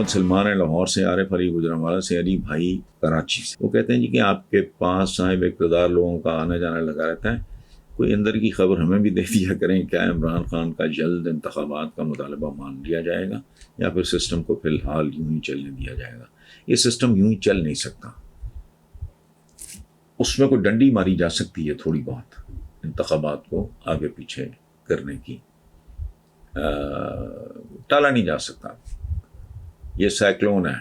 محمد سلمان ہے لاہور سے، عارف علی گجرانوالہ سے، علی بھائی کراچی سے۔ وہ کہتے ہیں جی کہ آپ کے پاس صاحب اقتدار لوگوں کا آنا جانا لگا رہتا ہے، کوئی اندر کی خبر ہمیں بھی دے دیا کریں، کیا عمران خان کا جلد انتخابات کا مطالبہ مان لیا جائے گا یا پھر سسٹم کو فی الحال یوں ہی چلنے دیا جائے گا؟ یہ سسٹم یوں ہی چل نہیں سکتا، اس میں کوئی ڈنڈی ماری جا سکتی ہے تھوڑی بہت انتخابات کو آگے پیچھے کرنے کی، ٹالا نہیں جا سکتا۔ یہ سائیکلون ہے،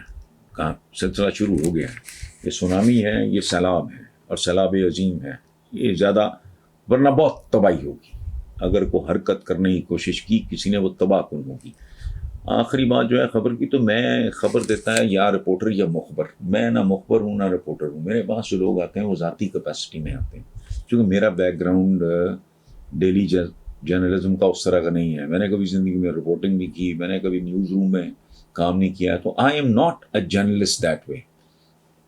کہاں سلسلہ شروع ہو گیا ہے، یہ سونامی ہے، یہ سیلاب ہے، اور سیلاب عظیم ہے، یہ زیادہ، ورنہ بہت تباہی ہوگی اگر کوئی حرکت کرنے کی کوشش کی کسی نے، وہ تباہ کن ہوگی۔ آخری بات جو ہے خبر کی، تو میں خبر دیتا ہے یا رپورٹر یا مخبر، میں نہ مخبر ہوں نہ رپورٹر ہوں، میرے پاس جو لوگ آتے ہیں وہ ذاتی کیپیسٹی میں آتے ہیں، کیونکہ میرا بیک گراؤنڈ ڈیلی جرنلزم کا اس طرح کا نہیں ہے، میں نے کبھی زندگی میں رپورٹنگ بھی کی، میں نے کبھی نیوز روم میں کام نہیں کیا، تو I am not a journalist that way,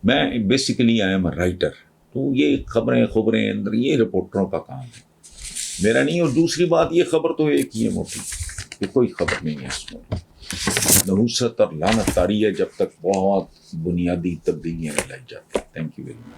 میں basically I am a writer, تو یہ خبریں اندر یہ رپورٹروں کا کام ہے، میرا نہیں۔ اور دوسری بات، یہ خبر تو ایک ہی ہے موٹی، کہ کوئی خبر نہیں ہے اس میں، نحوست اور لعنت طاری ہے جب تک بہت بنیادی تبدیلیاں نہیں لائی جاتی۔ Thank you very much.